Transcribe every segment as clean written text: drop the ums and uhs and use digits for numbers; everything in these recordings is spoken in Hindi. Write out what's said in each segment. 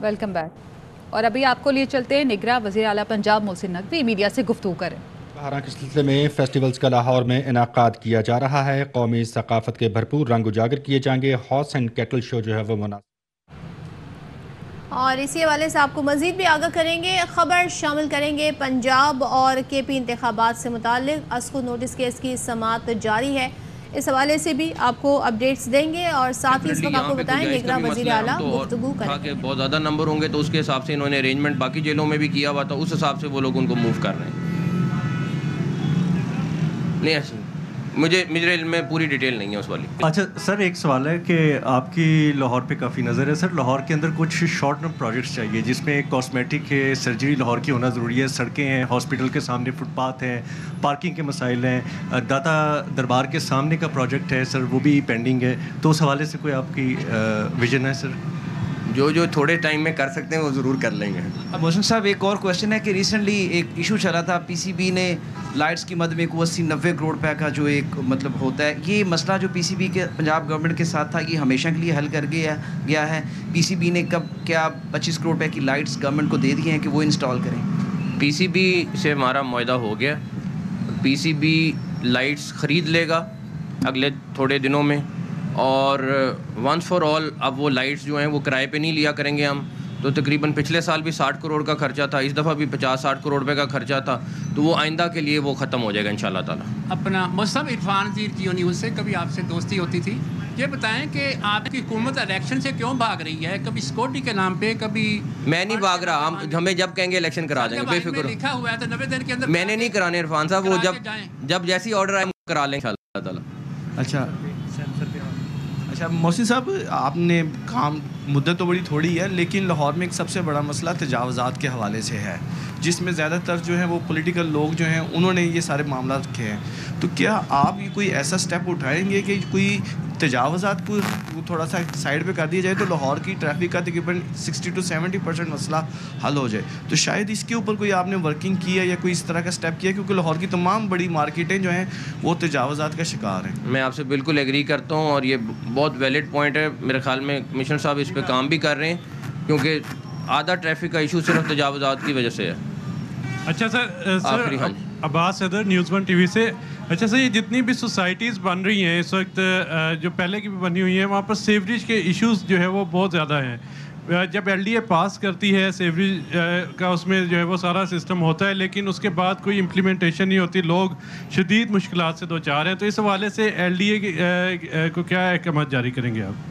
Welcome back. और अभी आपको लिए चलते हैं निगरां वज़ीर आला पंजाब मोहसिन नकवी मीडिया से गुफ्तगू करें। बहरा के सिलसिले में फेस्टिवल्स का लाहौर में इनाकाद किया जा रहा है। कौमी सकाफत के भरपूर रंग उजागर किए जाएंगे। हॉर्स एंड कैटल शो जो है वो मुनासिब। और इसी हवाले से आपको मजीद भी आगाह करेंगे। खबर शामिल करेंगे पंजाब और केपी इंतखाबात से मुताल्लिक अस्कुद नोटिस केस की समाअत जारी है। इस हवाले से भी आपको अपडेट्स देंगे और साथ ही इस वक्त आपको बताएं निगरां वज़ीर आला गुफ्तगू करेंगे। बहुत ज़्यादा नंबर होंगे तो उसके हिसाब से इन्होंने अरेंजमेंट बाकी जेलों में भी किया हुआ था, उस हिसाब से वो लोग उनको मूव कर रहे हैं। नहीं ऐसे मुझे इल्म में पूरी डिटेल नहीं है उस वाली। अच्छा सर, एक सवाल है कि आपकी लाहौर पे काफ़ी नज़र है सर। लाहौर के अंदर कुछ शॉर्ट टर्म प्रोजेक्ट्स चाहिए जिसमें कॉस्मेटिक है, सर्जरी लाहौर की होना ज़रूरी है, सड़कें हैं, हॉस्पिटल के सामने फुटपाथ हैं, पार्किंग के मसाइल हैं, दाता दरबार के सामने का प्रोजेक्ट है सर, वो भी पेंडिंग है। तो उस हवाले से कोई आपकी विजन है सर? जो थोड़े टाइम में कर सकते हैं वो ज़रूर कर लेंगे। मोहसिन साहब, एक और क्वेश्चन है कि रिसेंटली एक इशू चला था, पीसीबी ने लाइट्स की मद में 80-90 करोड़ रुपए का जो एक मतलब होता है, ये मसला जो पीसीबी के पंजाब गवर्नमेंट के साथ था ये हमेशा के लिए हल कर गया है। पीसीबी ने कब क्या 25 करोड़ रुपए की लाइट्स गवर्नमेंट को दे दी हैं कि वो इंस्टॉल करें? पीसीबी से हमारा मुआहदा हो गया। पीसीबी लाइट्स ख़रीद लेगा अगले थोड़े दिनों में, और वंस फॉर ऑल अब वो लाइट्स जो हैं वो किराए पे नहीं लिया करेंगे हम। तो तकरीबन पिछले साल भी 60 करोड़ का खर्चा था, इस दफ़ा भी 50-60 करोड़ रुपए का खर्चा था, तो वो आइंदा के लिए वो ख़त्म हो जाएगा इंशाल्लाह ताला। अपना मुस्तफ़ा इरफान जी की न्यूज़ से कभी आपसे दोस्ती होती थी, ये बताएं कि आपकी हुकूमत इलेक्शन से क्यों भाग रही है? कभी सिक्योरिटी के नाम पे, कभी मैं नहीं भाग रहा। हमें जब कहेंगे इलेक्शन करा देंगे, बेफिक्र। लिखा हुआ है तो 90 दिन के अंदर मैंने नहीं कराने इरफान साहब, वो जब जैसी ऑर्डर आए करा लेंगे इंशाल्लाह ताला। अच्छा मोहसिन साहब, आपने काम मुद्दत तो बड़ी थोड़ी है, लेकिन लाहौर में एक सबसे बड़ा मसला तजावज़ात के हवाले से है, जिसमें ज़्यादातर जो है वो पॉलिटिकल लोग जो हैं उन्होंने ये सारे मामला रखे हैं। तो क्या आप ये कोई ऐसा स्टेप उठाएंगे कि कोई तजावज़ात को थोड़ा सा साइड पे कर दिया जाए तो लाहौर की ट्रैफिक का तकरीबन 60-70% मसला हल हो जाए? तो शायद इसके ऊपर कोई आपने वर्किंग की है या कोई इस तरह का स्टेप किया, क्योंकि लाहौर की तमाम बड़ी मार्केटें जो हैं वो तजावज़ात का शिकार हैं। मैं आपसे बिल्कुल एग्री करता हूँ और ये बहुत वैलिड पॉइंट है। मेरे ख्याल में कमिश्नर साहब इस पर काम भी कर रहे हैं, क्योंकि आधा ट्रैफिक का इशू सिर्फ तजावज़ात की वजह से है। अच्छा sir, Abbas Haider news 1 TV से। अच्छा सर, ये जितनी भी सोसाइटीज़ बन रही हैं इस वक्त, जो पहले की भी बनी हुई हैं, वहाँ पर सेवरेज के इश्यूज जो है वो बहुत ज़्यादा हैं। जब एलडीए पास करती है सेवरेज का, उसमें जो है वो सारा सिस्टम होता है, लेकिन उसके बाद कोई इम्प्लीमेंटेशन नहीं होती, लोग शदीद मुश्किलात से दो चार हैं। तो इस हवाले से एलडीए को क्या अहकाम जारी करेंगे आप?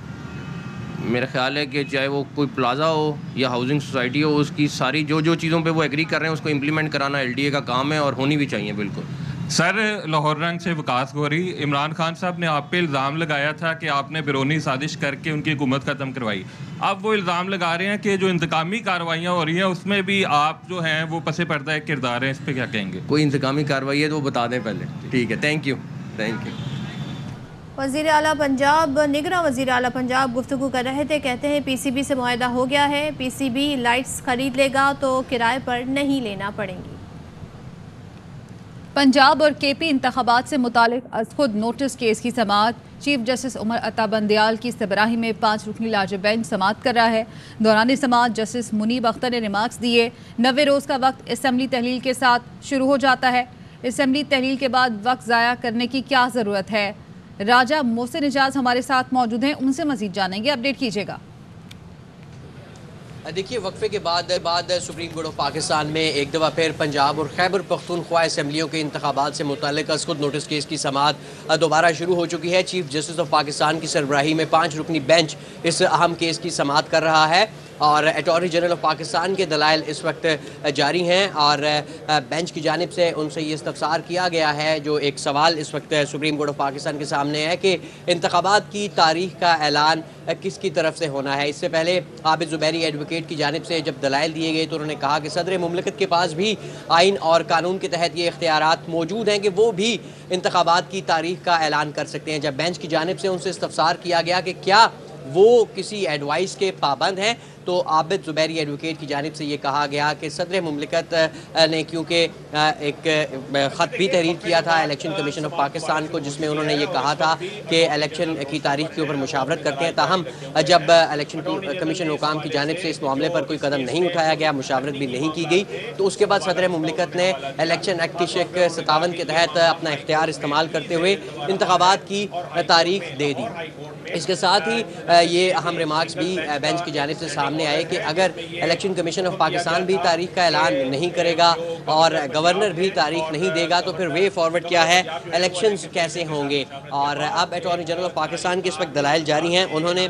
मेरा ख्याल है कि चाहे वो कोई प्लाजा हो या हाउसिंग सोसाइटी हो, उसकी सारी जो चीज़ों पे वो एग्री कर रहे हैं उसको इम्प्लीमेंट कराना एलडीए का काम है और होनी भी चाहिए। बिल्कुल सर, लाहौर रंग से विकास गोरी। इमरान खान साहब ने आप पे इल्ज़ाम लगाया था कि आपने बिरोनी साजिश करके उनकी हुकूमत ख़त्म करवाई। अब वो इल्ज़ाम लगा रहे हैं कि जो इंतकामी कार्रवाइयाँ हो रही हैं उसमें भी आप जो हैं वो पसे पर्दा एक किरदार हैं। इस पर क्या कहेंगे? कोई इंतकामी कार्रवाई है तो वो बता दें पहले। ठीक है, थैंक यू। वज़ीर आला पंजाब निगरां वज़ीर आला पंजाब गुफ्तगू कर रहे थे। कहते हैं पीसीबी से मुआहदा हो गया है, पीसीबी लाइट्स खरीद लेगा तो किराए पर नहीं लेना पड़ेंगी। पंजाब और केपी इंतखाबात से मुतालिक अस्कुद नोटिस केस की समाअत चीफ जस्टिस उमर अता बंदयाल की सरबराही में 5 रुकनी लार्ज बेंच समाअत कर रहा है। दौरान समाअत जस्टिस मुनीब अख्तर ने रिमार्क्स दिए। 90 रोज़ का वक्त असम्बली तहलील के साथ शुरू हो जाता है। असम्बली तहलील के बाद वक्त ज़ाया करने की क्या ज़रूरत है? राजा मोहसिन इजाज़ हमारे साथ मौजूद हैं, उनसे मज़ीद जानेंगे। अपडेट कीजिएगा। देखिए, वक्फे के बाद सुप्रीम कोर्ट ऑफ पाकिस्तान में एक दफ़ा फिर पंजाब और खैबर पख्तूनख्वा असम्बलियों के इंतखाबात से मुताल्लिक़ अस्कुद नोटिस केस की समाअत दोबारा शुरू हो चुकी है। चीफ जस्टिस ऑफ पाकिस्तान की सरबराही में 5 रुकनी बेंच इस अहम केस की समाअत कर रहा है और अटॉर्नी जनरल ऑफ पाकिस्तान के दलाइल इस वक्त जारी हैं और बेंच की जानिब से उनसे ये इस्तफसार किया गया है। जो एक सवाल इस वक्त सुप्रीम कोर्ट ऑफ पाकिस्तान के सामने है कि इंतखाबात की तारीख का ऐलान किसकी तरफ से होना है। इससे पहले आबिद ज़ुबैरी एडवोकेट की जानिब से जब दलाइल दिए गए तो उन्होंने कहा कि सदर मुमलिकत के पास भी आइन और कानून के तहत ये इख्तियारात मौजूद हैं कि वो भी इंतखाबात की तारीख का ऐलान कर सकते हैं। जब बेंच की जानिब से उनसे इस्तफसार किया गया कि क्या वो किसी एडवाइस के पाबंद हैं, तो तो आबिद ज़ुबैरी एडवोकेट की जानिब से ये कहा गया कि सदर मुमलिकत ने क्योंकि एक ख़त भी तहरीर किया था इलेक्शन कमीशन ऑफ पाकिस्तान को, जिसमें उन्होंने ये कहा था कि इलेक्शन की तारीख के ऊपर मुशावरत करते हैं। ताहम जब इलेक्शन कमीशन हुकाम की जानिब से इस मामले पर कोई कदम नहीं उठाया गया, मुशावरत भी नहीं की गई, तो उसके बाद सदर मुमलिकत ने इलेक्शन एक्ट की शेक 57 के तहत अपना इख्तियार इस्तेमाल करते हुए इंतखाबात की तारीख दे दी। इसके साथ ही ये अहम रिमार्क्स भी बेंच की जानिब से सामने आए कि अगर इलेक्शन कमीशन ऑफ पाकिस्तान भी तारीख का ऐलान नहीं करेगा और गवर्नर भी तारीख नहीं देगा तो फिर वे फॉरवर्ड क्या है, इलेक्शंस कैसे होंगे। और अब अटॉर्नी जनरल ऑफ पाकिस्तान के इस वक्त दलाइल जारी हैं। उन्होंने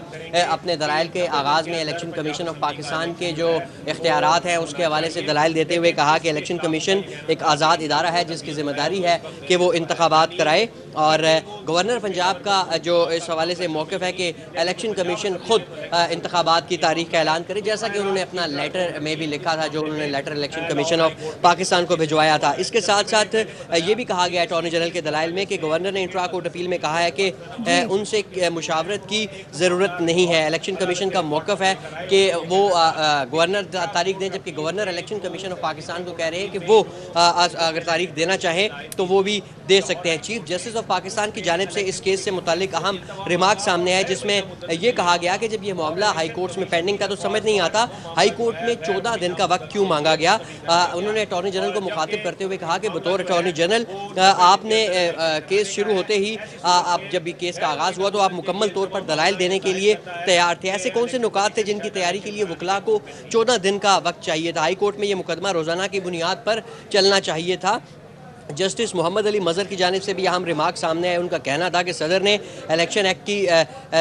अपने दलाइल के आगाज़ में इलेक्शन कमीशन ऑफ पाकिस्तान के जो इख्तियारात हैं उसके हवाले से दलाइल देते हुए कहा कि इलेक्शन कमीशन एक आज़ाद इदारा है जिसकी ज़िम्मेदारी है कि वो इंतखाबात कराए, और गवर्नर पंजाब का जो इस हवाले से मौक़िफ़ है कि इलेक्शन कमीशन खुद इंतखाबात की तारीख का ऐलान करे, जैसा कि उन्होंने अपना लेटर में भी लिखा था, जो उन्होंने letter election commission of Pakistan को भिजवाया था। इसके साथ साथ ये भी कहा गया अटॉर्नी जनरल के दलाइल में कि गवर्नर ने इंट्रा कोर्ट अपील में कहा है कि उनसे मुशावरत की ज़रूरत नहीं है। इलेक्शन कमीशन का मौक़िफ़ है कि वो गवर्नर तारीख दें, जबकि governor election commission of Pakistan को कह रहे हैं कि वो अगर तारीख देना चाहें तो वो भी दे सकते हैं। चीफ जस्टिस ऑफ पाकिस्तान की जानिब से इस केस से मुतालिक अहम रिमार्क सामने आए, जिसमें ये कहा गया कि जब ये मामला हाई कोर्ट्स में पेंडिंग था तो समझ नहीं आता हाई कोर्ट में 14 दिन का वक्त क्यों मांगा गया। उन्होंने अटॉर्नी जनरल को मुखातिब करते हुए कहा कि बतौर अटॉर्नी जनरल आपने केस शुरू होते ही आप जब ये केस का आगाज़ हुआ तो आप मुकम्मल तौर पर दलाइल देने के लिए तैयार थे। ऐसे कौन से नुकात थे जिनकी तैयारी के लिए वकला को 14 दिन का वक्त चाहिए था। हाई कोर्ट में ये मुकदमा रोज़ाना की बुनियाद पर चलना चाहिए था। जस्टिस मोहम्मद अली मज़हर की जानिब से भी अहम रिमार्क सामने आए। उनका कहना था कि सदर ने इलेक्शन एक्ट की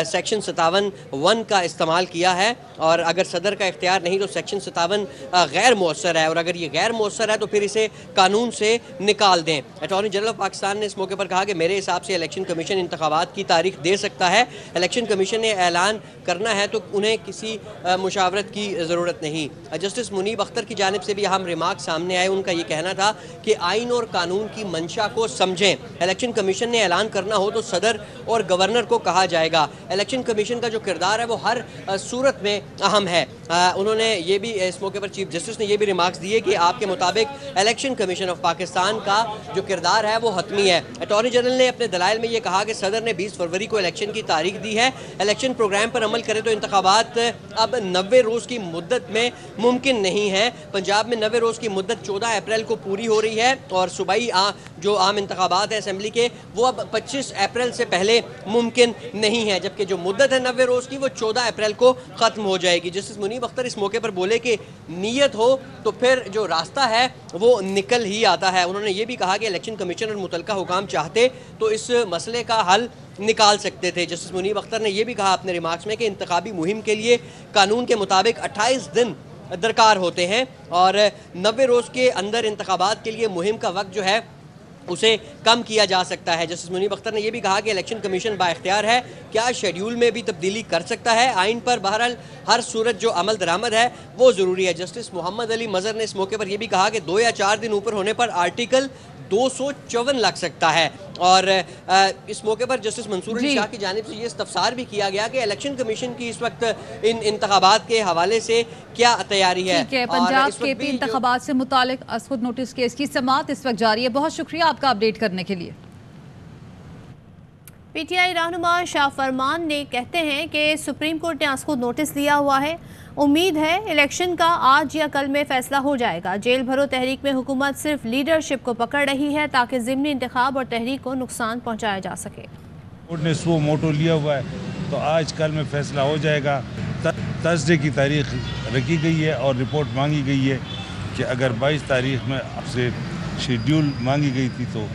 सेक्शन 57(1) का इस्तेमाल किया है, और अगर सदर का इख्तियार नहीं तो सेक्शन 57 गैर मौसर है, और अगर ये गैर मौसर है तो फिर इसे कानून से निकाल दें। अटॉर्नी जनरल ऑफ पाकिस्तान ने इस मौके पर कहा कि मेरे हिसाब से इलेक्शन कमीशन इंतखाबात की तारीख दे सकता है। इलेक्शन कमीशन ने ऐलान करना है तो उन्हें किसी मुशावरत की ज़रूरत नहीं। जस्टिस मुनीब अख्तर की जानिब से भी अहम रिमार्क सामने आए। उनका ये कहना था कि आइन और कानून की मंशा को समझें। इलेक्शन कमीशन ने ऐलान करना हो तो सदर और गवर्नर को कहा जाएगा। इलेक्शन कमीशन का जो किरदार है वो हर सूरत में अहम है। उन्होंने ये भी इस मौके पर चीफ जस्टिस ने ये भी रिमार्क्स दिए कि आपके मुताबिक इलेक्शन कमीशन ऑफ पाकिस्तान का जो किरदार है वो हतमी है। अटॉर्नी जनरल ने अपने दलाइल में ये कहा कि सदर ने 20 फरवरी को इलेक्शन की तारीख दी है। इलेक्शन प्रोग्राम पर अमल करें तो इंतखाबात अब 90 रोज़ की मुद्दत में मुमकिन नहीं है। पंजाब में 90 रोज़ की मुद्दत 14 अप्रैल को पूरी हो रही है, और सूबाई जो आम इंतखाबात है असेंबली के वो अब 25 अप्रैल से पहले मुमकिन नहीं है, जबकि जो मुद्दत है 90 रोज़ की वो 14 अप्रैल को ख़त्म हो जाएगी। जस्टिस मुनीब अख्तर इस मौके पर बोले कि नीयत हो तो फिर जो रास्ता है वो निकल ही आता है। उन्होंने ये भी कहा कि इलेक्शन कमीशन और मुतलका हुकाम चाहते तो इस मसले का हल निकाल सकते थे। जस्टिस मुनीब अख्तर ने यह भी कहा अपने रिमार्क्स में कि इंतखाबी मुहिम के लिए कानून के मुताबिक 28 दिन दरकार होते हैं, और 90 रोज़ के अंदर इंतखाबात के लिए मुहिम का वक्त जो है उसे कम किया जा सकता है। जस्टिस मुनीब अख्तर ने यह भी कहा कि इलेक्शन कमीशन बाइख्तियार है, क्या शेड्यूल में भी तब्दीली कर सकता है। आइन पर बहरहाल हर सूरत जो अमल दरामद है वो ज़रूरी है। जस्टिस मोहम्मद अली मज़हर ने इस मौके पर यह भी कहा कि 2 या 4 दिन ऊपर होने पर आर्टिकल 254 लग सकता है। और इस मौके पर जस्टिस मंसूर अली शाह की जानिब से ये इस्तफसार भी किया गया कि इलेक्शन कमीशन की इस वक्त इन इंतखाबात के हवाले से क्या तैयारी है। पंजाब के इंतखाबात से मुतालिक असखुद नोटिस केस की समाअत इस वक्त जारी है। बहुत शुक्रिया आपका अपडेट करने के लिए। पीटीआई रहनुमा शाह फरमान ने कहते हैं कि सुप्रीम कोर्ट ने असखुद नोटिस दिया हुआ है, उम्मीद है इलेक्शन का आज या कल में फैसला हो जाएगा। जेल भरो तहरीक में हुकूमत सिर्फ लीडरशिप को पकड़ रही है ताकि ज़िमनी इंतखाब और तहरीक को नुकसान पहुंचाया जा सके। कोर्ट ने सो मोटो लिया हुआ है तो आज कल में फैसला हो जाएगा। थर्सडे की तारीख रखी गई है और रिपोर्ट मांगी गई है कि अगर 22 तारीख में आपसे शेड्यूल मांगी गई थी तो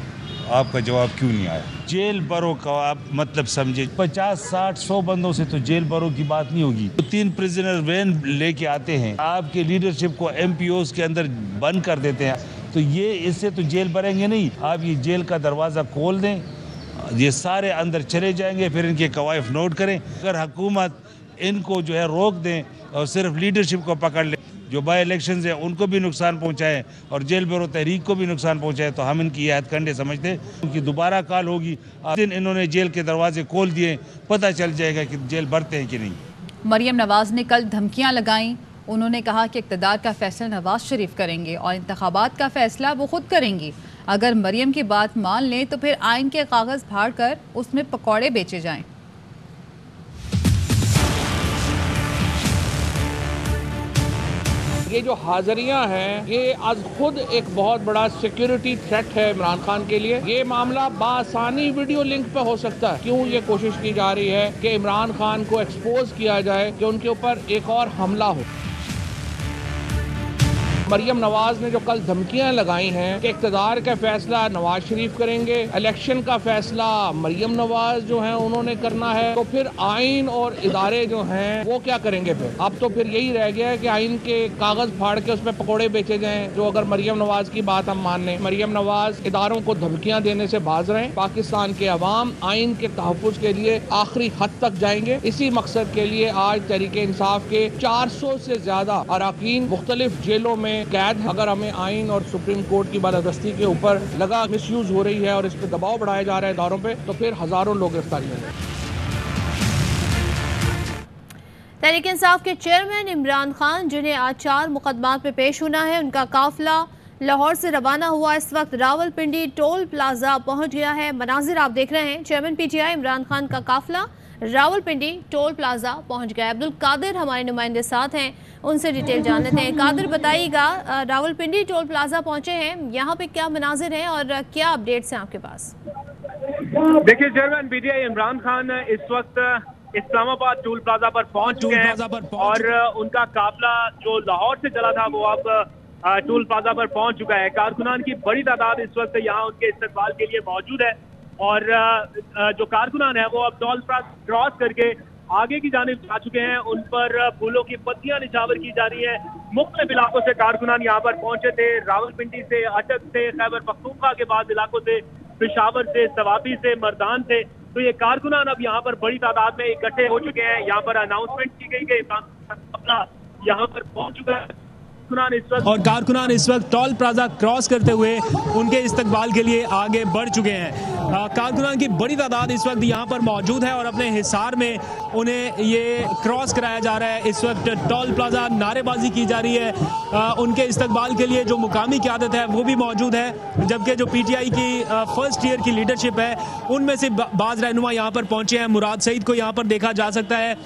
आपका जवाब क्यों नहीं आया। जेल बरो का आप मतलब समझे 50, 60, 100 बंदों से तो जेल बरो की बात नहीं होगी। तो 3 प्रिजनर वैन लेके आते हैं, आपके लीडरशिप को MPOs के अंदर बंद कर देते हैं, तो ये इससे तो जेल भरेंगे नहीं। आप ये जेल का दरवाज़ा खोल दें, ये सारे अंदर चले जाएंगे, फिर इनके कवायफ नोट करें। अगर हुकूमत इनको जो है रोक दें और सिर्फ लीडरशिप को पकड़ ले, जो बाई इलेक्शन है उनको भी नुकसान पहुंचाए और जेल बरो तहरीक को भी नुकसान पहुंचाए, तो हम इनकी यह हथकंडे समझते हैं। उनकी दोबारा कॉल होगी, दिन इन्होंने जेल के दरवाजे खोल दिए, पता चल जाएगा कि जेल भरते हैं कि नहीं। मरियम नवाज ने कल धमकियां लगाईं। उन्होंने कहा कि इक़्तिदार का फैसला नवाज शरीफ करेंगे और इंतखाबात का फैसला वो खुद करेंगी। अगर मरियम की बात मान लें तो फिर आइन के कागज़ फाड़ कर उसमें पकौड़े बेचे जाएं। ये जो हाज़िरियाँ हैं ये आज खुद एक बहुत बड़ा सिक्योरिटी थ्रेट है इमरान खान के लिए। ये मामला बासानी वीडियो लिंक पे हो सकता है। क्यों ये कोशिश की जा रही है कि इमरान खान को एक्सपोज किया जाए कि उनके ऊपर एक और हमला हो। मरियम नवाज ने जो कल धमकियां लगाई हैं कि इक़्तिदार का फैसला नवाज शरीफ करेंगे, इलेक्शन का फैसला मरियम नवाज जो हैं उन्होंने करना है, तो फिर आइन और इदारे जो हैं वो क्या करेंगे? फिर अब तो फिर यही रह गया है कि आइन के कागज फाड़ के उसमें पकौड़े बेचे जाएं। जो अगर मरियम नवाज की बात हम मान लें, मरियम नवाज इदारों को धमकियां देने से बाज रहे हैं। पाकिस्तान के अवाम आइन के तहफ़्फ़ुज़ के लिए आखिरी हद तक जाएंगे। इसी मकसद के लिए आज तहरीक इंसाफ के 400 से ज्यादा अरकान मुख्तलिफ जेलों में कैद। अगर हमें आइन और सुप्रीम कोर्ट की बालादस्ती के ऊपर लगा मिसयूज हो रही है और इस पर दबाव बढ़ाया जा रहा है इदारों पे, तो फिर हजारों लोग गिरफ्तारी होंगे। तहरीक इंसाफ के चेयरमैन इमरान खान, जिन्हें आज 4 मुकदमात पे पेश होना है, उनका काफिला लाहौर से रवाना हुआ इस वक्त रावलपिंडी टोल प्लाजा पहुंच गया है। मनाजिर आप देख रहे हैं, चेयरमैन PTI इमरान खान का काफिला रावलपिंडी टोल प्लाजा पहुंच गया है। अब्दुल कादिर हमारे नुमाइंदे साथ हैं, उनसे डिटेल जान लेते हैं। कादिर बताइएगा, रावलपिंडी टोल प्लाजा पहुंचे हैं, यहाँ पे क्या मनाजिर हैं और क्या अपडेट्स हैं आपके पास? देखिए, चेयरमैन PTI इमरान खान इस वक्त इस्लामाबाद टोल प्लाजा पर पहुंच चुके हैं और उनका काफिला जो लाहौर से चला था वो अब टोल प्लाजा पर पहुंच चुका है। कारकुनान की बड़ी तादाद इस वक्त यहाँ उनके इस्तकबाल के लिए मौजूद है और जो कारकुनान है वो अब टोल प्लाजा क्रॉस करके आगे की जानिब जा चुके हैं। उन पर फूलों की पत्तियां निछावर की जा रही है। मुख्तलिफ इलाकों से कारकुनान यहाँ पर पहुंचे थे, रावलपिंडी से, अटक से, खैबर पख्तूनख्वा के बाद इलाकों से, पेशावर से, सवाबी से, मर्दान से। तो ये कारकुनान अब यहाँ पर बड़ी तादाद में इकट्ठे हो चुके हैं। यहाँ पर अनाउंसमेंट की गई कि अपना यहाँ पर पहुंच चुका है और कारकुनान इस वक्त टोल प्लाजा क्रॉस करते हुए उनके इस्तकबाल के लिए आगे बढ़ चुके हैं। कारकुनान की बड़ी तादाद इस वक्त यहाँ पर मौजूद है और अपने हिसार में उन्हें ये क्रॉस कराया जा रहा है। इस वक्त टोल प्लाजा नारेबाजी की जा रही है। उनके इस्तकबाल के लिए जो मुकामी क़यादत है वो भी मौजूद है, जबकि जो PTI की फर्स्ट ईयर की लीडरशिप है उनमें से बाज़ रहनुमा यहाँ पर पहुँचे हैं। मुराद सईद को यहाँ पर देखा जा सकता है,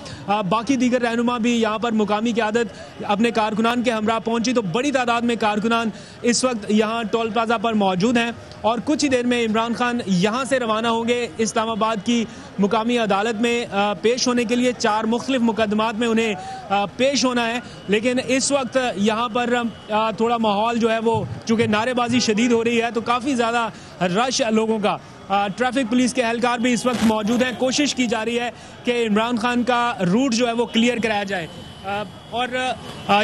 बाकी दीगर रहनुमा भी यहाँ पर मुकामी क़यादत अपने कारकुनान के हमरा पहुंची। तो बड़ी तादाद में कारकुनान इस वक्त यहाँ टोल प्लाजा पर मौजूद हैं और कुछ ही देर में इमरान खान यहाँ से रवाना होंगे इस्लामाबाद की मुकामी अदालत में पेश होने के लिए। 4 मुख्तलिफ मुकदमात में उन्हें पेश होना है, लेकिन इस वक्त यहाँ पर थोड़ा माहौल जो है वो चूँकि नारेबाजी शदीद हो रही है तो काफ़ी ज़्यादा रश लोगों का, ट्रैफिक पुलिस के एहलकार भी इस वक्त मौजूद हैं। कोशिश की जा रही है कि इमरान खान का रूट जो है वो क्लियर कराया जाए। और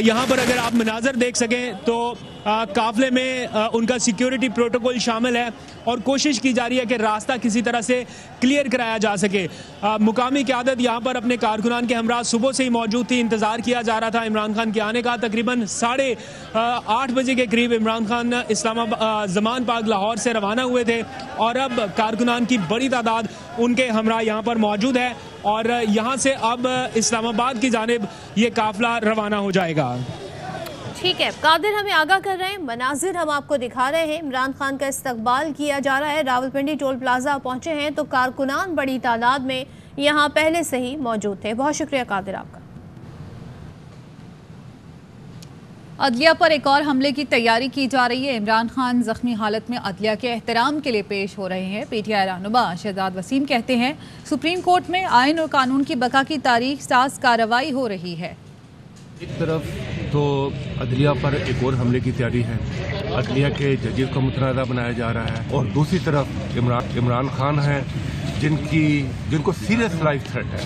यहाँ पर अगर आप मनाजर देख सकें तो काफ़िले में उनका सिक्योरिटी प्रोटोकॉल शामिल है और कोशिश की जा रही है कि रास्ता किसी तरह से क्लियर कराया जा सके। मुकामी क़यादत यहाँ पर अपने कारकुनान के हमरा सुबह से ही मौजूद थी, इंतज़ार किया जा रहा था इमरान खान के आने का। तकरीबन 8:30 बजे के करीब इमरान खान इस्लामाबाद ज़मान पार्क लाहौर से रवाना हुए थे और अब कारकुनान की बड़ी तादाद उनके हमरा यहाँ पर मौजूद है और यहाँ से अब इस्लामाबाद की जानिब ये काफ़िला रवाना हो जाएगा। ठीक है, कादिर हमें आगाह कर रहे हैं, मनाजिर हम आपको दिखा रहे हैं। इमरान खान का इस्तकबाल किया जा रहा है, रावलपिंडी टोल प्लाजा पहुंचे हैं तो कारकुनान बड़ी तादाद में यहाँ पहले से ही मौजूद थे। बहुत शुक्रिया कादिर आपका। अदलिया पर एक और हमले की तैयारी की जा रही है। इमरान खान जख्मी हालत में अदलिया के एहतराम के लिए पेश हो रहे हैं। PTI रहनुमा शहजाद वसीम कहते हैं सुप्रीम कोर्ट में आइन और कानून की बका की तारीख साज कार्रवाई हो रही है। एक तरफ तो अदलिया पर एक और हमले की तैयारी है, अदलिया के जजेस को मुतनाज़ा बनाया जा रहा है और दूसरी तरफ इमरान खान हैं जिनको सीरियस लाइफ थ्रेट है,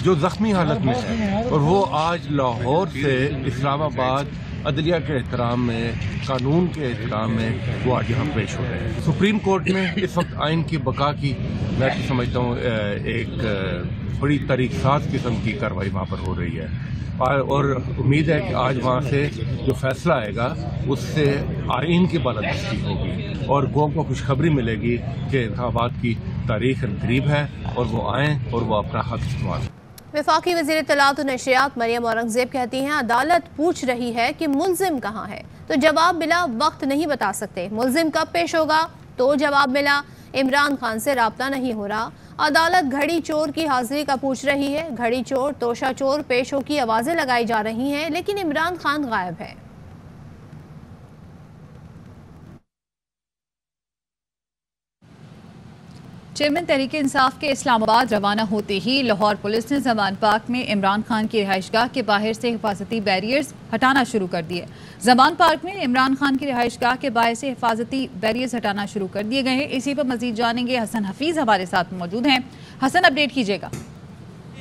जो ज़ख्मी हालत में है और वो आज लाहौर से इस्लामाबाद अदलिया के एहतराम में, कानून के एहतराम में वो आज यहाँ पेश हो रहे हैं। सुप्रीम कोर्ट में इस वक्त आइन की बका की मैं तो समझता हूँ एक बड़ी तारीख साज किस्म की कार्रवाई वहाँ पर हो रही है और उम्मीद है कि आज वहाँ से जो फैसला आएगा उससे आइन की बालादस्ती होगी और कौम को खुशखबरी मिलेगी कि इंतखाबात की तारीख करीब है और वो आएँ और वो अपना हक इस्तेमाल। वफाकी वज़ीर इत्तलात और नशरियात मरियम औरंगज़ेब कहती हैं अदालत पूछ रही है कि मुल्जिम कहाँ है, तो जवाब मिला वक्त नहीं बता सकते। मुल्जिम कब पेश होगा, तो जवाब मिला इमरान खान से राब्ता नहीं हो रहा। अदालत घड़ी चोर की हाजिरी का पूछ रही है। घड़ी चोर, तोशा चोर पेश हो की आवाज़ें लगाई जा रही हैं, लेकिन इमरान खान गायब है। चेयरमैन तहरीक इंसाफ के इस्लामाबाद रवाना होते ही लाहौर पुलिस ने जमान पार्क में इमरान खान की रिहाइशगाह के बाहर से हिफाजती बैरियर्स हटाना शुरू कर दिए। जमान पार्क में इमरान खान की रिहाइशगाह के बाहर से हिफाजती बैरियर्स हटाना शुरू कर दिए गए हैं। इसी पर मजीद जानेंगे, हसन हफीज हमारे साथ मौजूद हैं। हसन, अपडेट कीजिएगा।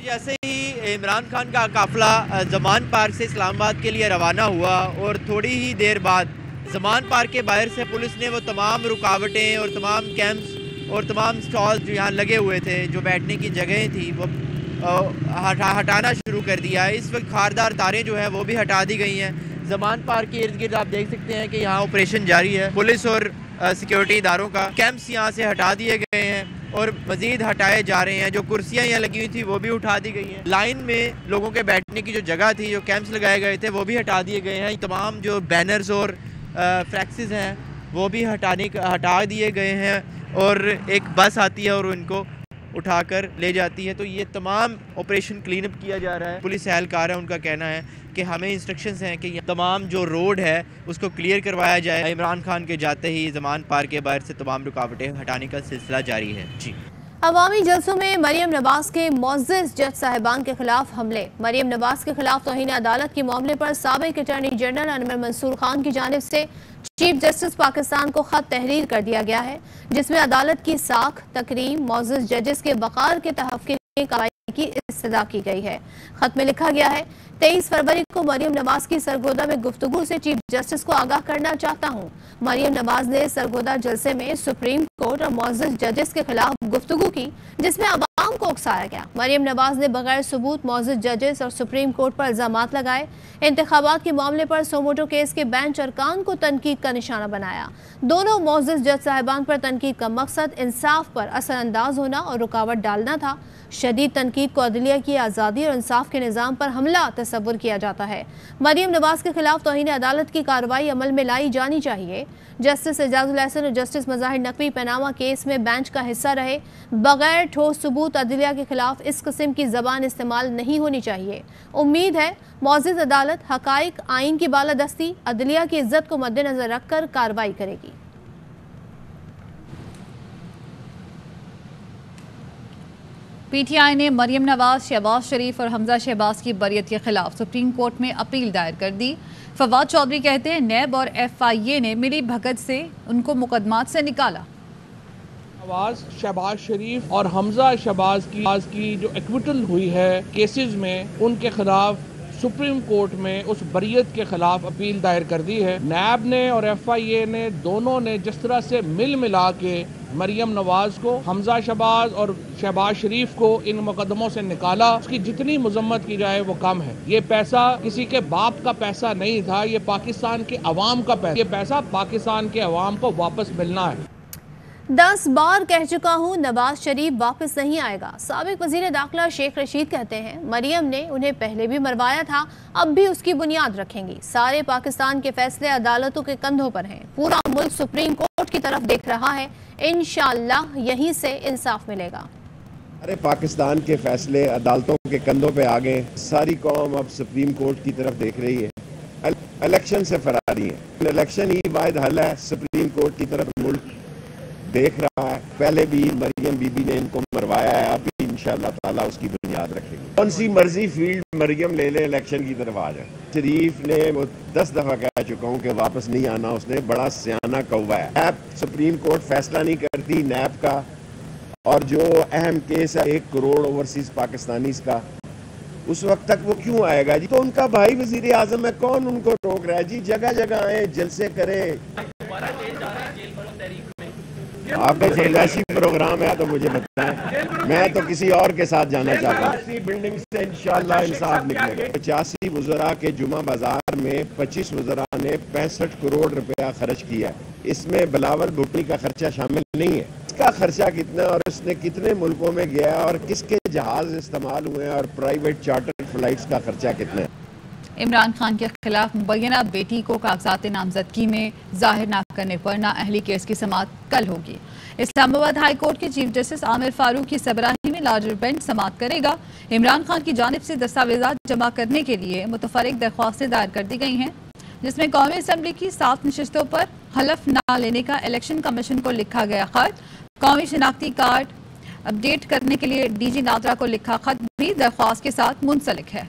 जैसे ही इमरान खान का काफिला जमान पार्क से इस्लामाबाद के लिए रवाना हुआ और थोड़ी ही देर बाद जमान पार्क के बाहर से पुलिस ने वो तमाम रुकावटें और तमाम कैंप्स और तमाम स्टॉल्स जो यहाँ लगे हुए थे, जो बैठने की जगहें थी, वो हटाना शुरू कर दिया है। इस वक्त खारदार तारें जो है वो भी हटा दी गई हैं। जमान पार्क के इर्द गिर्द आप देख सकते हैं कि यहाँ ऑपरेशन जारी है। पुलिस और सिक्योरिटी इदारों का कैंप्स यहाँ से हटा दिए गए हैं और मज़ीद हटाए जा रहे हैं। जो कुर्सियाँ यहाँ लगी हुई थी वो भी उठा दी गई हैं। लाइन में लोगों के बैठने की जो जगह थी, जो कैंप्स लगाए गए थे, वो भी हटा दिए गए हैं। तमाम जो बैनर्स और फ्लैक्सेस हैं वो भी हटा दिए गए हैं और एक बस आती है और उनको उठाकर ले जाती है। तो ये तमाम ऑपरेशन क्लीन अप किया जा रहा है। पुलिस एहलकार है, उनका कहना है कि हमें इंस्ट्रक्शंस हैं कि ये तमाम जो रोड है उसको क्लियर करवाया जाए। इमरान खान के जाते ही जमान पार्क के बाहर से तमाम रुकावटें हटाने का सिलसिला जारी है। जी, अवामी जलसों में मरियम नवाज के मुअज़्ज़िज़ जज साहिबान के खिलाफ हमले। मरियम नवाज के खिलाफ तौहीन अदालत के मामले पर साबिक अटॉर्नी जनरल अनवर मंसूर खान की जानिब से चीफ जस्टिस पाकिस्तान को खत तहरीर कर दिया गया है, जिसमें अदालत की साख, तकरीम, मुअज़्ज़िज़ जजेस के वक़ार के तहफ़्फ़ुज़ की कार्रवाई की इस्तदा की गई है। खत में लिखा गया है, 23 फरवरी को मरियम नवाज की सरगोदा में गुफ्तगू से चीफ जस्टिस को आगाह करना चाहता हूँ। मरियम नवाज ने सरगोदा जलसे में सुप्रीम कोर्ट और मुअज़्ज़िज़ जजेस के खिलाफ गुफ्तगू की, जिसमें अवाम को उकसाया गया। मरियम नवाज ने बगैर सबूत मुअज़्ज़िज़ जजेस और सुप्रीम कोर्ट पर इल्ज़ामात लगाए। इंतखाबात के मामले पर सोमोटो केस के बेंच अरकान को तनकीद का निशाना बनाया। दोनों मुअज़्ज़िज़ जज साहिबान पर तनकीद का मकसद इंसाफ पर असरअंदाज होना और रुकावट डालना था। शदीद तनकीद को अदलिया की आज़ादी और इंसाफ के निज़ाम पर हमला तस्वुर किया जाता है। मरियम नवाज के खिलाफ तौहीन अदालत की कार्रवाई अमल में लाई जानी चाहिए। जस्टिस एजाजुल हसन और justice Mazahir Naqvi Panama case में बेंच का हिस्सा रहे। बगैर ठोस सबूत अदलिया के खिलाफ इस किस्म की ज़बान इस्तेमाल नहीं होनी चाहिए। उम्मीद है मुअज़्ज़िज़ अदालत हक़ाइक़, आइन की बालादस्ती, अदलिया की इज्जत को मद्देनजर रखकर कार्रवाई करेगी। पीटीआई ने मरियम नवाज, शहबाज शरीफ और हमजा शहबाज की बरियत के खिलाफ सुप्रीम कोर्ट में अपील दायर कर दी। फवाद चौधरी कहते हैं नैब और FIA ने मिली भगत से उनको मुकदमात से निकाला। नवाज, शहबाज शरीफ और हमजा शहबाज की जो एक्विटल हुई है केसेस में, उनके खिलाफ सुप्रीम कोर्ट में उस बरियत के खिलाफ अपील दायर कर दी है। नैब ने और FIA ने दोनों ने जिस तरह से मिला के मरियम नवाज को, हमजा शहबाज और शहबाज शरीफ को इन मुकदमों से निकाला, उसकी जितनी मजम्मत की जाए वो कम है। ये पैसा किसी के बाप का पैसा नहीं था, ये पाकिस्तान के अवाम का पैसा। ये पैसा पाकिस्तान के अवाम को वापस मिलना है। 10 बार कह चुका हूँ नवाज शरीफ वापस नहीं आएगा। साबिक वजीर दाखिला शेख रशीद कहते हैं मरियम ने उन्हें पहले भी मरवाया था, अब भी उसकी बुनियाद रखेंगी। सारे पाकिस्तान के फैसले अदालतों के कंधों पर हैं। पूरा मुल्क सुप्रीम कोर्ट की तरफ देख रहा है। इंशाअल्लाह यहीं से इंसाफ मिलेगा। अरे पाकिस्तान के फैसले अदालतों के कंधों पे आ गए। सारी कौम अब सुप्रीम कोर्ट की तरफ देख रही है। इलेक्शन से फरारी है। इलेक्शन ही वाहिद हल है। सुप्रीम कोर्ट की तरफ मुल्क देख रहा है। पहले भी मरियम बीबी ने इनको मरवाया है, अब भी इंशाअल्लाह ताला उसकी बुनियाद रखेगी। कौन सी मर्जी फील्ड मरियम ले ले, इलेक्शन की तरफ आ जाए। शरीफ ने वो 10 दफा कह चुका हूँ कि वापस नहीं आना। उसने बड़ा सियाना कौवा है। नैब सुप्रीम कोर्ट फैसला नहीं करती नैब का, और जो अहम केस है 1 करोड़ ओवरसीज पाकिस्तानी का, उस वक्त तक वो क्यों आएगा जी? तो उनका भाई वजीर आजम है, कौन उनको रोक रहा है जी? जगह जगह आए, जलसे करें। आपका फरमाइशी प्रोग्राम है तो मुझे बताएं, मैं तो किसी और के साथ जाना चाहता हूँ। बिल्डिंग से इंशाअल्लाह इंसाफ निकलेगा। 85 वज़रा के जुमा बाजार में 25 वज़रा ने 65 करोड़ रुपया खर्च किया। इसमें बिलावल भुट्टो का खर्चा शामिल नहीं है। इसका खर्चा कितना और इसने कितने मुल्कों में गया और किसके जहाज इस्तेमाल हुए हैं और प्राइवेट चार्टर फ्लाइट्स का खर्चा कितना है। इमरान खान के खिलाफ मुबैना बेटी को कागजात नामजदगी में जाहिर न करने पर नाअहली केस की समाअत कल होगी। इस्लामाबाद हाई कोर्ट के चीफ जस्टिस आमिर फारूक की सरबराही में लार्जर बेंच समाअत करेगा। इमरान खान की जानिब से दस्तावेजात जमा करने के लिए मुतफर्रिक दरख्वास्तें दायर कर दी गई हैं, जिसमें कौमी असम्बली की 7 नशिस्तों पर हलफ न लेने का इलेक्शन कमीशन को लिखा गया खत, कौमी शनाख्ती कार्ड अपडेट करने के लिए डीजी नादरा को लिखा खत भी दरख्वास्त के साथ मुंसलिक है।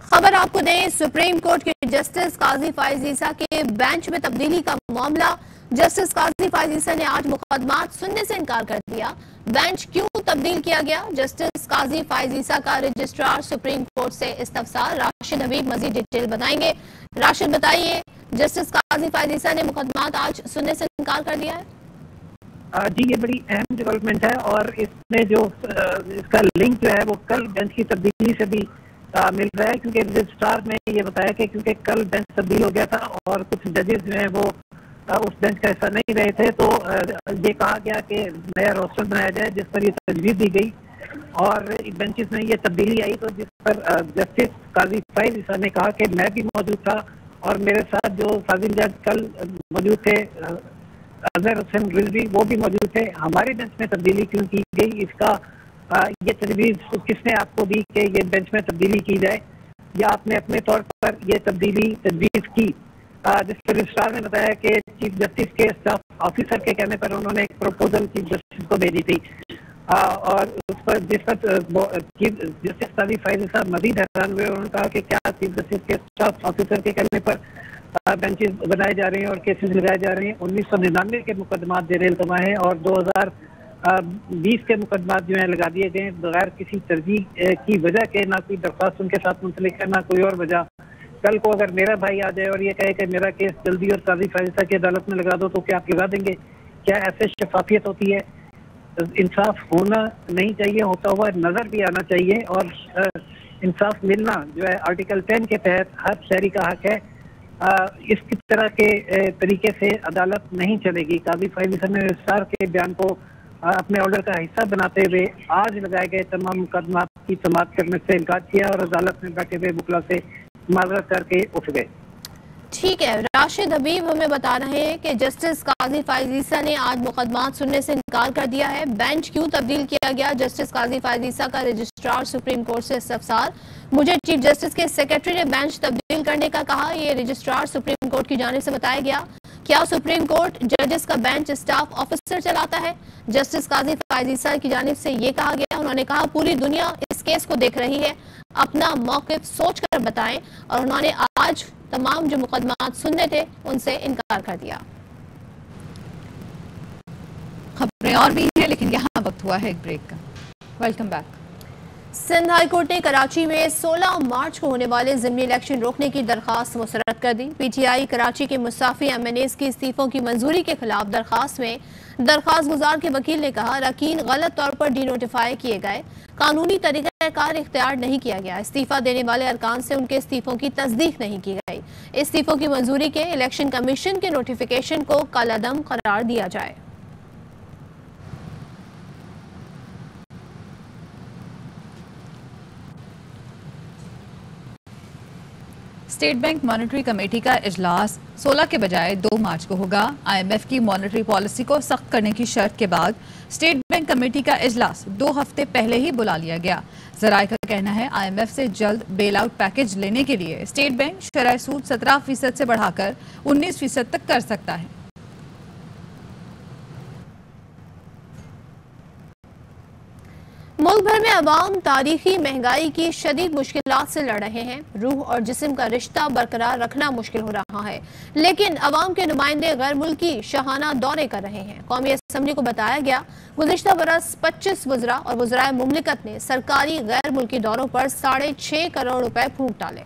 खबर आपको दें, सुप्रीम कोर्ट के जस्टिस काजी फाइज ईसा के बेंच में तब्दीली का मामला। जस्टिस काजी फाइज ईसा ने आज मुकदमात सुनने से इनकार कर दिया। बेंच क्यों तब्दील किया गया? जस्टिस काजी फाइज ईसा का रजिस्ट्रार सुप्रीम कोर्ट से इस्तफसार। राशिद हबीब मजीद डिटेल बताएंगे। राशिद बताइए, जस्टिस काजी फाइज ईसा ने मुकदमात आज सुनने से इनकार कर दिया है। जी, ये बड़ी अहम डेवलपमेंट है और इसमें जो इसका लिंक जो है वो कल बेंच की तब्दीली से भी मिल रहा है, क्योंकि रजिस्ट्रार ने ये बताया कि क्योंकि कल बेंच तब्दील हो गया था और कुछ जजेस जो हैं वो उस बेंच का हिस्सा नहीं रहे थे, तो ये कहा गया कि नया रोस्टर बनाया जाए, जिस पर ये तजवीज़ दी गई और बेंचेस में ये तब्दीली आई, तो जिस पर जस्टिस काजी फाइज ईसा ने कहा कि मैं भी मौजूद था और मेरे साथ जो साजिल जज कल मौजूद थे अजहर हुसैन रिजवी वो भी मौजूद थे। हमारे बेंच में तब्दीली क्यों की गई, इसका ये तजवीज़ किसने आपको दी कि ये बेंच में तब्दीली की जाए, या आपने अपने तौर पर ये तब्दीली तजवीज़ की? जिस पर रजिस्ट्रार ने बताया कि चीफ जस्टिस के स्टाफ ऑफिसर के कहने पर उन्होंने एक प्रपोजल चीफ जस्टिस को भेजी थी और उस पर जिस पर चीफ जस्टिस काजी फाइज साहब मजीद हैरान हुए। उन्होंने कहा कि क्या चीफ जस्टिस के स्टाफ ऑफिसर के कहने पर बेंचेस बनाए जा रहे हैं और केसेस लगाए जा रहे हैं। 1999 के मुकदमात जेर इल्तमा हैं और 2020 के मुकदमात जो हैं लगा दिए गए बगैर किसी तरजीह की वजह के, ना कोई दरख्वास्त उनके साथ मुंसलिक है ना कोई और वजह। कल को अगर मेरा भाई आ जाए और ये कहे कि मेरा केस जल्दी और काजी फाइजा की अदालत में लगा दो, तो क्या आप लगा देंगे? क्या ऐसे शफाफियत होती है? इंसाफ होना नहीं चाहिए, होता हुआ नजर भी आना चाहिए और इंसाफ मिलना जो है आर्टिकल 10 के तहत हर शहरी का हक है। इस तरह के तरीके से अदालत नहीं चलेगी। काजी फाइजा ने रजिस्ट्रार के बयान को अपने ऑर्डर का हिस्सा बनाते हुए आज लगाए गए तमाम मुकदमात की समाअत करने से इनकार किया और अदालत में बैठे हुए वकला से माजरत करके उठ गए। ठीक है, राशिद हबीब हमें बता रहे हैं कि जस्टिस काजी फाइज ईसा ने आज मुकदमात सुनने से इनकार कर दिया है। बेंच क्यों तब्दील किया गया? जस्टिस काजी फाइज ईसा का रजिस्ट्रार सुप्रीम कोर्ट से इस्तफसार। मुझे चीफ जस्टिस के सेक्रेटरी ने बेंच तब्दील करने का कहा, ये रजिस्ट्रार सुप्रीम कोर्ट की जानिब से बताया गया। क्या सुप्रीम कोर्ट जजेस का बेंच स्टाफ ऑफिसर चलाता है? जस्टिस काजी फाइज ईसा की जानिब से ये कहा गया। उन्होंने कहा पूरी दुनिया इस केस को देख रही है, अपना मौक़िफ़ सोच कर बताएं, और उन्होंने आज तमाम जो मुकदमात सुनने थे उनसे इनकार कर दिया। खबरें और भी हैं, लेकिन यहाँ वक्त हुआ है एक ब्रेक का। Welcome back. Sindh high court ने कराची में 16 मार्च को होने वाले ज़िमनी इलेक्शन रोकने की दरख्वास्त मुस्तरद कर दी। पीटीआई कराची के मुस्ताफी MNAs की इस्तीफों की मंजूरी के खिलाफ दरख्वास्त में दरख्वास्त गुजार के वकील ने कहा, अरकान गलत तौर पर डिनोटिफाई किए गए, कानूनी तरीक़ाकार इख्तियार नहीं किया गया। इस्तीफा देने वाले अरकान से उनके इस्तीफों की तस्दीक नहीं की गई। इस्तीफों की मंजूरी के इलेक्शन कमीशन के नोटिफिकेशन को कलअदम करार दिया जाए। स्टेट बैंक मॉनेटरी कमेटी का इजलास 16 के बजाय 2 मार्च को होगा। IMF की मॉनेटरी पॉलिसी को सख्त करने की शर्त के बाद स्टेट बैंक कमेटी का इजलास 2 हफ्ते पहले ही बुला लिया गया। ज़राए का कहना है IMF से जल्द बेल आउट पैकेज लेने के लिए स्टेट बैंक शरह सूद 17% से बढ़ाकर 19% तक कर सकता है। मुल्क भर में अवाम तारीखी महंगाई की शदीद मुश्किलात से लड़ रहे हैं। रूह और जिस्म का रिश्ता बरकरार रखना मुश्किल हो रहा है, लेकिन अवाम के नुमाइंदे गैर मुल्की शाहाना दौरे कर रहे हैं। कौमी असम्बली को बताया गया, गुज़िश्ता बरस 25 वज़रा और वज़राए मुमलिकत ने सरकारी गैर मुल्की दौरों पर 6.5 करोड़ रुपए फूंक डाले।